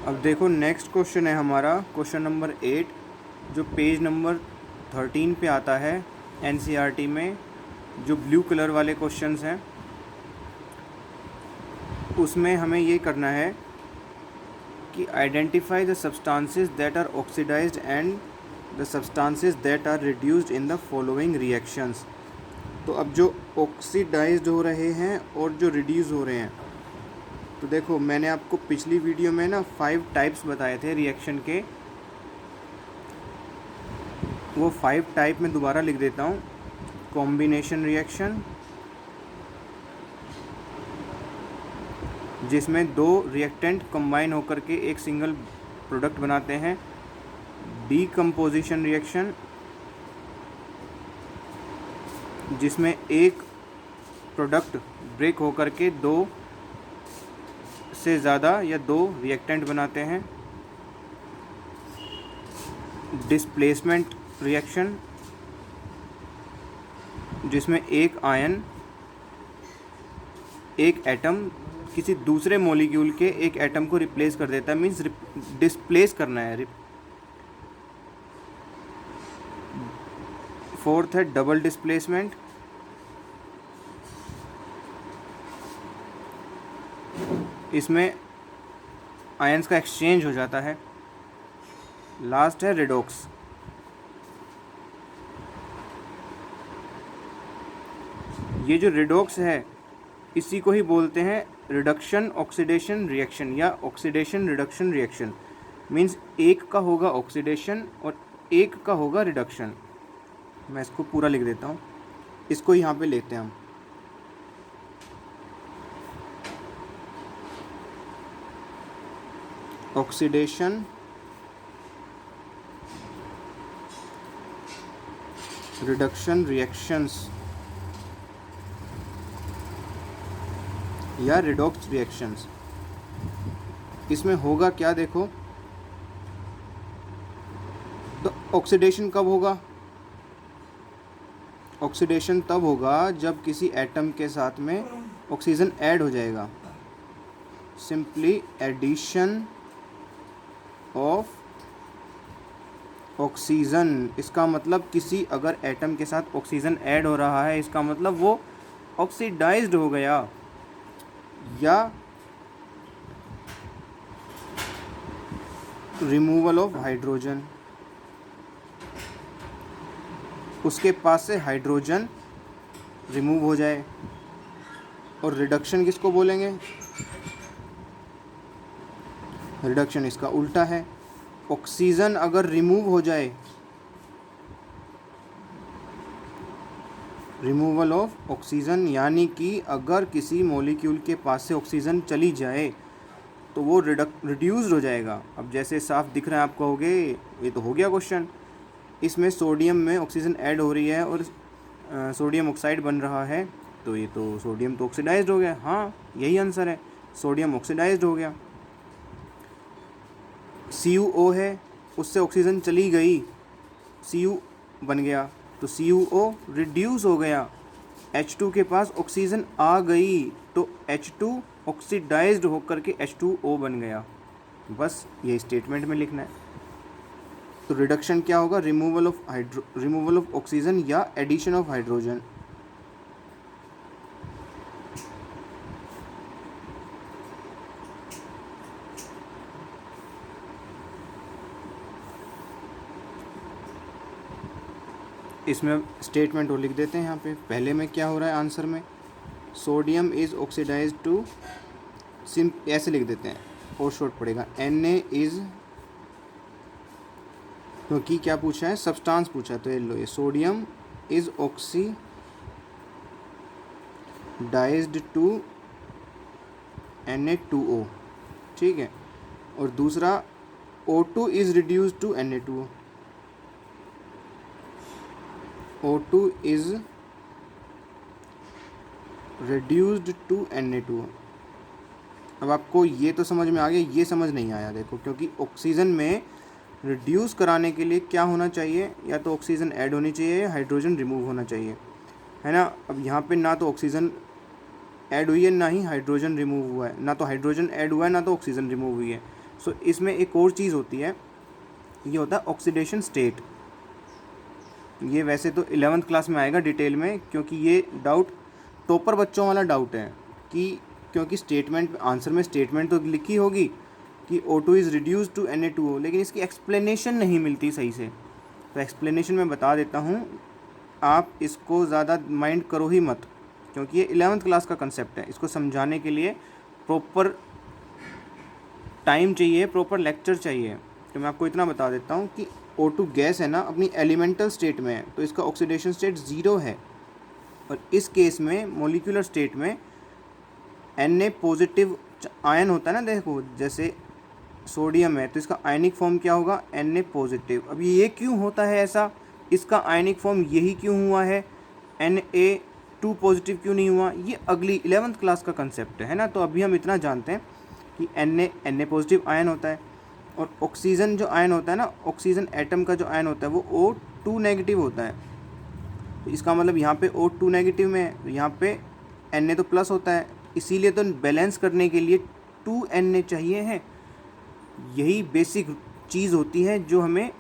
अब देखो next question है हमारा क्वेश्चन नंबर 8, जो पेज नंबर 13 पे आता है एनसीईआरटी में, जो ब्लू कलर वाले क्वेश्चंस हैं उसमें हमें ये करना है कि identify the substances that are oxidised and the substances that are reduced in the following reactions. तो अब जो ऑक्सीडाइज्ड हो रहे हैं और जो रिड्यूस हो रहे हैं, तो देखो मैंने आपको पिछली वीडियो में ना 5 टाइप्स बताए थे रिएक्शन के, वो 5 टाइप में दोबारा लिख देता हूँ। कॉम्बिनेशन रिएक्शन, जिसमें 2 रिएक्टेंट कंबाइन होकर के एक सिंगल प्रोडक्ट बनाते हैं। डीकम्पोजिशन रिएक्शन, जिसमें एक प्रोडक्ट ब्रेक होकर के 2 से ज़्यादा या 2 रिएक्टेंट बनाते हैं। डिस्प्लेसमेंट रिएक्शन, जिसमें एक आयन एक एटम किसी दूसरे मॉलिक्यूल के एक एटम को रिप्लेस कर देता है, मीन्स डिस्प्लेस करना है। फोर्थ है डबल डिस्प्लेसमेंट, इसमें आयंस का एक्सचेंज हो जाता है। लास्ट है रेडॉक्स। ये जो रेडॉक्स है इसी को ही बोलते हैं रिडक्शन ऑक्सीडेशन रिएक्शन या ऑक्सीडेशन रिडक्शन रिएक्शन। मीन्स एक का होगा ऑक्सीडेशन और एक का होगा रिडक्शन। मैं इसको पूरा लिख देता हूँ, इसको यहाँ पे लेते हैं हम। ऑक्सीडेशन, रिडक्शन रिएक्शंस या रिडॉक्स रिएक्शंस। इसमें होगा क्या देखो, तो ऑक्सीडेशन कब होगा? ऑक्सीडेशन तब होगा जब किसी एटम के साथ में ऑक्सीजन ऐड हो जाएगा। सिंपली एडिशन ऑफ ऑक्सीजन, इसका मतलब किसी अगर एटम के साथ ऑक्सीजन ऐड हो रहा है, इसका मतलब वो ऑक्सीडाइज्ड हो गया। या रिमूवल ऑफ हाइड्रोजन, उसके पास से हाइड्रोजन रिमूव हो जाए। और रिडक्शन किसको बोलेंगे? रिडक्शन इसका उल्टा है। ऑक्सीजन अगर रिमूव हो जाए, रिमूवल ऑफ ऑक्सीजन, यानी कि अगर किसी मॉलिक्यूल के पास से ऑक्सीजन चली जाए तो वो रिड्यूस्ड हो जाएगा। अब जैसे साफ दिख रहा है आपको, होगे ये तो हो गया क्वेश्चन। इसमें सोडियम में ऑक्सीजन ऐड हो रही है और सोडियम ऑक्साइड बन रहा है, तो ये तो सोडियम तो ऑक्सीडाइज्ड हो गया। हाँ, यही आंसर है, सोडियम ऑक्सीडाइज्ड हो गया। CuO है, उससे ऑक्सीजन चली गई, Cu बन गया, तो CuO रिड्यूस हो गया। H2 के पास ऑक्सीजन आ गई तो H2 ऑक्सीडाइज्ड होकर के H2O बन गया। बस ये स्टेटमेंट में लिखना है। तो रिडक्शन क्या होगा? रिमूवल ऑफ ऑक्सीजन या एडिशन ऑफ हाइड्रोजन। इसमें स्टेटमेंट वो लिख देते हैं यहाँ पे। पहले में क्या हो रहा है आंसर में? सोडियम इज़ ऑक्सीडाइज्ड टू, ऐसे लिख देते हैं और शॉर्ट पड़ेगा, Na इज़, क्योंकि क्या पूछा है? सब्सटेंस पूछा है, तो ये लो, ये sodium is oxidised to Na2O, ठीक है। और दूसरा O2 is reduced to Na2O, O2 is reduced to Na2O। अब आपको ये तो समझ में आ गया, ये समझ नहीं आया देखो, क्योंकि ऑक्सीजन में रिड्यूस कराने के लिए क्या होना चाहिए? या तो ऑक्सीजन ऐड होनी चाहिए या हाइड्रोजन रिमूव होना चाहिए, है ना। अब यहाँ पे ना तो ऑक्सीजन ऐड हुई है, ना ही हाइड्रोजन रिमूव हुआ है, ना तो हाइड्रोजन ऐड हुआ है, ना तो ऑक्सीजन रिमूव हुई है। सो इसमें एक और चीज़ होती है, ये होता है ऑक्सीडेशन स्टेट। ये वैसे तो 11th क्लास में आएगा डिटेल में, क्योंकि ये डाउट टॉपर बच्चों वाला डाउट है कि क्योंकि स्टेटमेंट आंसर में स्टेटमेंट तो लिखी होगी कि O2 is reduce to Na2O, लेकिन इसकी एक्सप्लेनेशन नहीं मिलती सही से। तो एक्सप्लेनेशन मैं बता देता हूँ, आप इसको ज़्यादा माइंड करो ही मत, क्योंकि ये 11th क्लास का कंसेप्ट है। इसको समझाने के लिए प्रॉपर टाइम चाहिए, प्रॉपर लेक्चर चाहिए। तो मैं आपको इतना बता देता हूँ कि O2 गैस है ना, अपनी एलिमेंटल स्टेट में है, तो इसका ऑक्सीडेशन स्टेट 0 है। और इस केस में मोलिकुलर स्टेट में Na पॉजिटिव आयन होता है ना, देखो जैसे सोडियम है तो इसका आयनिक फॉर्म क्या होगा, Na पॉजिटिव। अब ये क्यों होता है ऐसा, इसका आयनिक फॉर्म यही क्यों हुआ है, Na2 पॉजिटिव क्यों नहीं हुआ, ये अगली 11th क्लास का कंसेप्ट है ना। तो अभी हम इतना जानते हैं कि Na पॉजिटिव आयन होता है, और ऑक्सीजन जो आयन होता है ना, ऑक्सीजन एटम का जो आयन होता है वो O2 नेगेटिव होता है। तो इसका मतलब यहाँ पे O2 नेगेटिव में है, तो यहाँ पे Na तो प्लस होता है, इसीलिए तो बैलेंस करने के लिए 2 Na चाहिए है। यही बेसिक चीज़ होती है जो हमें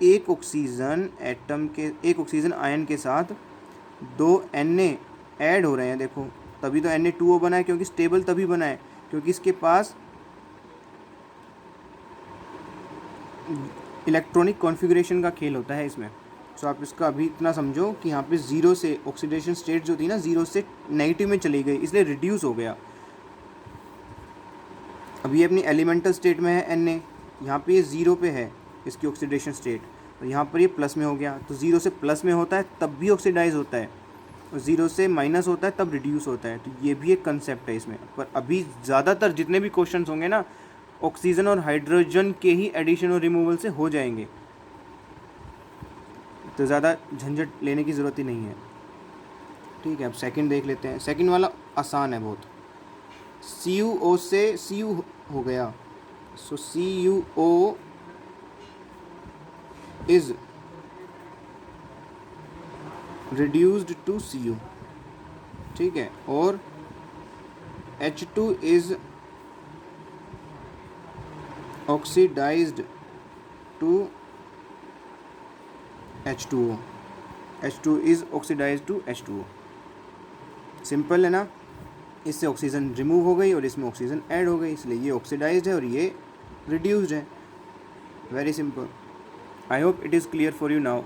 एक ऑक्सीजन एटम के, एक ऑक्सीजन आयन के साथ 2 Na ऐड हो रहे हैं, देखो तभी तो Na2O बना है, क्योंकि स्टेबल तभी बना है क्योंकि इसके पास इलेक्ट्रॉनिक कॉन्फ़िगरेशन का खेल होता है इसमें। सो आप इसका अभी इतना समझो कि यहाँ पे 0 से ऑक्सीडेशन स्टेट जो थी ना, 0 से नेगेटिव में चली गई, इसलिए रिड्यूस हो गया। अब ये अपनी एलिमेंटल स्टेट में है Na, यहाँ पे ये 0 पे है इसकी ऑक्सीडेशन स्टेट, और यहाँ पर ये प्लस में हो गया। तो 0 से प्लस में होता है तब भी ऑक्सीडाइज होता है, और 0 से माइनस होता है तब रिड्यूस होता है। तो ये भी एक कंसेप्ट है इसमें। पर अभी ज़्यादातर जितने भी क्वेश्चंस होंगे ना, ऑक्सीजन और हाइड्रोजन के ही एडिशन और रिमूवल से हो जाएंगे, तो ज़्यादा झंझट लेने की ज़रूरत ही नहीं है। ठीक है, अब सेकंड देख लेते हैं। सेकंड वाला आसान है बहुत। CuO से Cu हो गया, so CuO is reduced to Cu, ठीक है, और H2 is oxidised to H2O, H2 is oxidised to H2O। Simple है ना, इससे ऑक्सीजन रिमूव हो गई और इसमें ऑक्सीजन ऐड हो गई, इसलिए ये ऑक्सीडाइज्ड है और ये रिड्यूस्ड है। Very simple. I hope it is clear for you now.